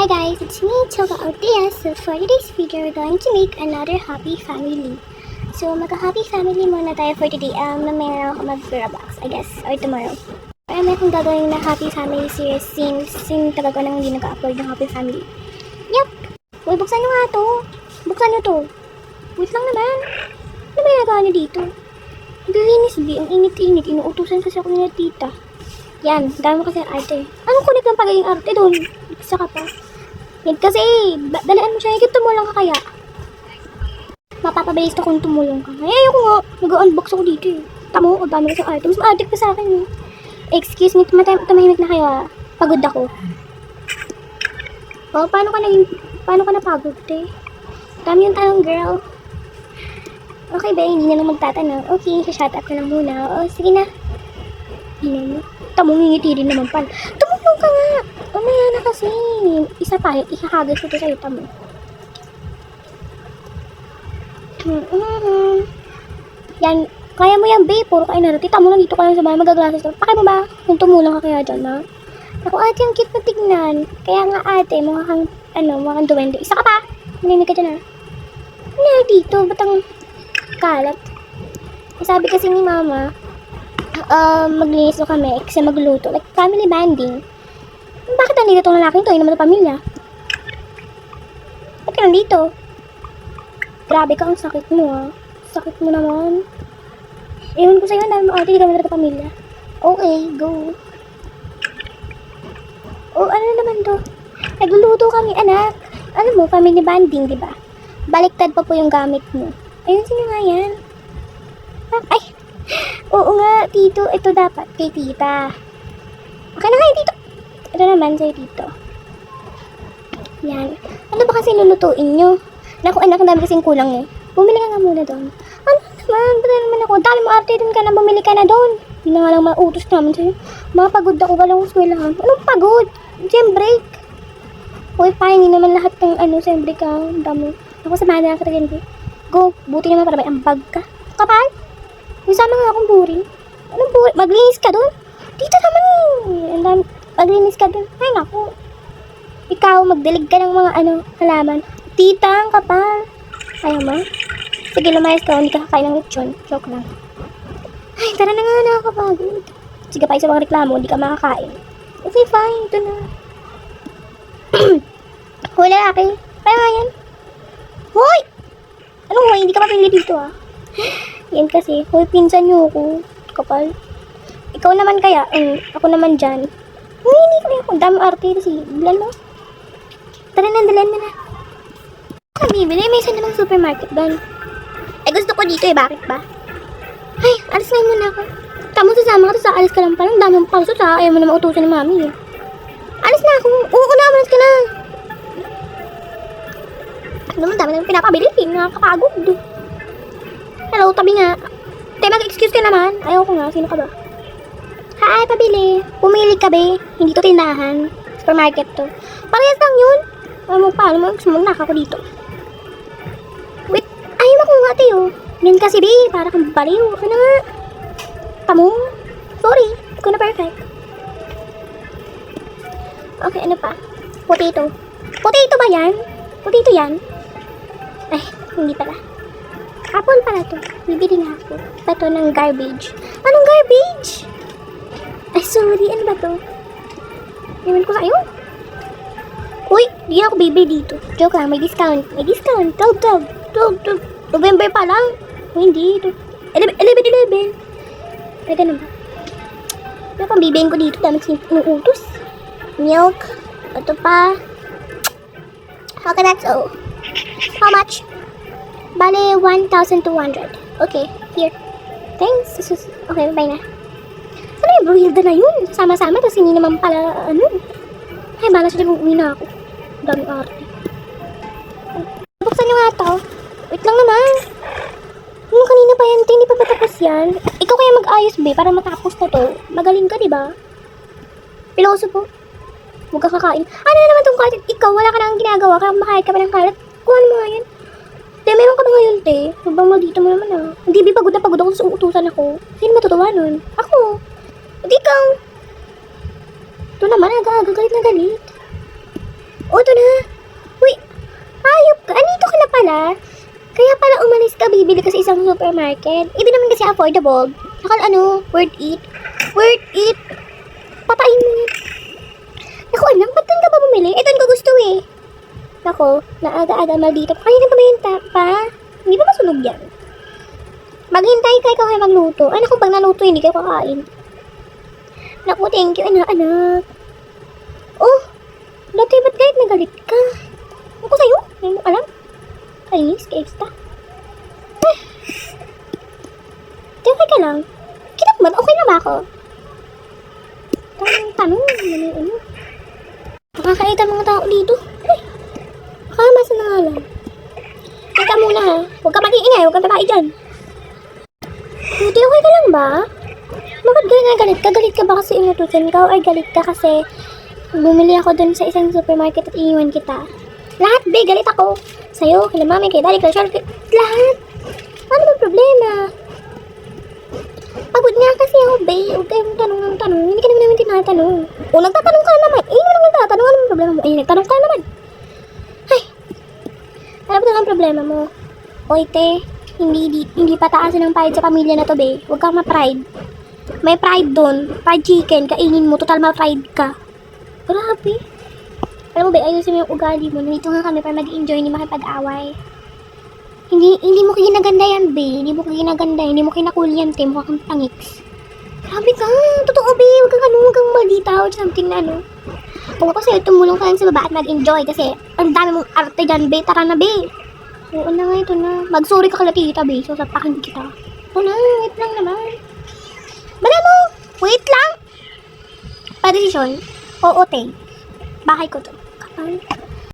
Hi guys, it's me, Toga Ortiz. So for today's video, we're going to make another happy family. So magka-happy family muna tayo for today. Mamaya na ako mag-Roblox, I guess, or tomorrow. Marami akong gagawin na happy family series since tagal ko nang hindi nag-upload ng happy family. Yup! Uy, buksan nyo nga to. Buksan nyo to. Wait lang naman. Ano ba yung nagawa nyo dito? Naglinis, ang init-init. Inuutusan kasi ako nila tita. Yan, dami mo kasi arte. Anong kulit ng pagiging arte doon? Isa ka pa. Yan kasi, dalaan mo siya. Tumulong ka kaya. Mapapabilis ka kung tumulong ka. Ay, ayoko nga. Nag-unbox ako dito eh. Tamo, o dami kasi arte. Mas ma-arte pa sa akin eh. Excuse me, tumahimik na kayo ah. Pagod ako. Oh, paano ka napagod eh? Dami yung tanong, girl. Okay ba, hindi na lang magtatanong. Okay, shut up ka lang muna. Oh, sige na. Hindi mo. Tamo, ngingiti din naman pala. Tumulong ka nga. Umaya na kasi. Isa pa, ihahagis ko to sa'yo, tamo. Yan, kaya mo yan, babe. Puro ka inarati. Tamo lang dito ka lang sa bahay, magaglasses. Pakay mo ba? Kung tumulong ka kaya dyan, ha? Ako, ate, ang cute na tignan. Kaya nga, ate, mukha kang duwende. Isa ka pa. Maninig ka dyan, ha? Ano dito? Ba't ang kalat? Sabi kasi ni mama, maglinis na kami kasi magluto. Like, family banding. Bakit nandito itong lalaking to? Hindi naman ito pamilya. Ba't ka nandito? Grabe ka, ang sakit mo ah. Sakit mo naman. Ewan ko sa'yo, dami mo ate, hindi kami talaga pamilya. Okay, go. Oh, ano naman to? Nagluluto kami, anak. Ano mo, family banding, di ba? Baliktad pa po yung gamit mo. Ayun, sino nga yan? Ay! Oo nga, tito. Ito dapat kay tita. Okay na kayo, tito. Ito naman sa'yo, tito. Yan. Ano ba kasi lulutuin nyo? Naku, anak, ang dami kasing kulang eh. Bumili ka nga muna doon. Ano naman? Ba't naman ako? Dami mo arte din ka na, bumili ka na doon. Hindi na nga lang mautos naman sa'yo. Mga pagod ako, walang uswelahan. Anong pagod? Gym break. Uy, pa, hindi naman lahat ng sem break ka. Dami. Ako, samahan na lang kita dyan, go. Buti naman para may ambag ka. Kapal? May sama nga akong buri. Anong buri? Maglinis ka doon? Dito naman eh. Maglinis ka doon. Ay, naku. Ikaw, magdilig ka ng mga halaman. Tita, ang kapal. Ayaw mo? Sige, lumayas ka. Hindi ka kakain ng lechon. Joke lang. Ay, tara na nga, nakakapagod. Sige pa, isa mga reklamo. Hindi ka makakain. Okay, fine. Ito na. Hoy, lalaki. Kaya nga yan. Hoy! Anong hoy? Hindi ka mapili dito ah. Yan kasi. Hoy, pinsan niyo ako. Kapal. Ikaw naman kaya. Ako naman dyan. Hindi kaya ako. Dami arte kasi. Bilan mo. Tara na, dalan mo na. Ako bibili. May isa namang supermarket doon. Gusto ko dito eh. Bakit ba? Ay, alis na muna ako. Tama, sasama ka. Sa alis ka lang palang. Dami mong pauso sa. Ayaw mo na mautusan ng mami eh. Alis na ako. Oo na, alis ka na. Naman dami naman pinapabili. Nakakapagod. Hello, tabi nga. Te, mag-excuse ka naman. Ayaw ko nga. Sino ka ba? Hi, pabili. Pumili ka, be. Hindi to tindahan. Supermarket to. Parehas lang yun. Alam mo pa, sumunnak ako dito. Wait, ayaw mo kung ate, oh. Yan kasi, be. Para kang baliw. Ano nga? Tamo. Sorry. Ikaw na perfect. Okay, ano pa? Potato. Potato ba yan? Potato yan? Ay, hindi pala. Apple pala to. Bibili nga ako. Ito ng garbage. Anong garbage? Ay, sorry. Ano ba to? Iwan ko sa'yo. Uy, hindi ako bibili dito. Joke lang. May discount. May discount. 12. November pa lang. Uy, hindi. 11. Ay, ganun ba? Ano pang bibihin ko dito? Dami kasi inuutos. Milk. Ito pa. Coconuts. Oh. How much? Bale, 1,200. Okay, here. Thanks. Okay, bye na. Ano yung Brohilda na yun? Sama-sama, tapos hindi naman pala, Ay, bala siya dyan, uwi na ako. Daming arte. Buksan nyo nga to. Wait lang naman. Kanina pa yan, hindi pa ba tapos yan? Ikaw kaya mag-ayos, be, para matapos na to. Magaling ka, diba? Piloso po. Huwag ka kakain. Ano na naman tong kalat? Ikaw, wala ka nang ginagawa, kaya kumakain ka pa ng kalat. Kuhan mo nga yan. Te, meron ka ba ngayon, te? Sobrang maldito mo naman ah. Hindi, be, pagod na pagod ako sa uutusan ako. Sino matutuwa nun? Ako. Hindi ikaw. Ito naman, galit na galit. O, ito na pala. Kaya pala umalis ka, bibili ka sa isang supermarket. Hindi naman kasi affordable. Saka worth it. Worth it. Papain mo yan. Naku, anak, ba't doon ka ba bumili? Eh, doon ko gusto eh. Naku, naaga-aga maldito. Kaya na ba ba yung pa? Hindi ba masunog yan? Maghintay kayo kayo magluto. Ay, naku, pag naluto, hindi kayo kakain. Naku, thank you, anak. Oh, dati ba't kahit nagalit ka? Ako sa'yo? Hindi mo alam. Kainis, ka-extra. Okay ka lang. Kita mo ba? Okay na ba ako? Tanong. Ano? Nakakaita mga tao dito. Ay, makamasa na nga lang. Teka muna ha. Huwag ka mag-iingay. Huwag ka babae dyan. Buti, okay ka lang ba? Bakit ganyan galit ka? Galit ka ba kasi inutusan ka? Or galit ka kasi bumili ako dun sa isang supermarket at iniwan kita? Lahat, be. Galit ako. Sa'yo, kay mami, kay daddy, kay Charlotte, lahat. Ano ba problema? Pagod nga kasi ako, be. Huwag kayong tanong ng tanong. Hindi ka naman tinatanong. O, nagtatanong ka na naman. Eh, hindi naman nagtatanong. Ano ba problema mo? Eh, nagtanong ka na naman. Ay. Ano ba ang problema mo? Oy, te. Hindi pataasan ng pride sa pamilya na to, be. Huwag kang ma-pride. May pride doon. Fried chicken. Kainin mo. Total ma-pride ka. Grabe. Alam mo ba, ayusin mo yung ugali mo. Nandito nga kami para mag-enjoy, hindi makipag-away. Hindi mo kinaganda yan, be. Hindi mo kinaganda. Hindi mo kinakuli yan, te. Mukha kang pangiks. Grabe ka. Totoo, be. Huwag kang maldita or something na, Kung ako sa'yo, tumulong ka lang sa baba at mag-enjoy kasi ang dami mong arte dyan, be. Tara na, be. Oo na nga, ito na. Mag-sorry ka kala tita, be. So, sapakin kita. Oo na, wait lang naman. Bala mo. Wait lang. Pa-desisyon. Oo, te. Bahay ko to. Kapal.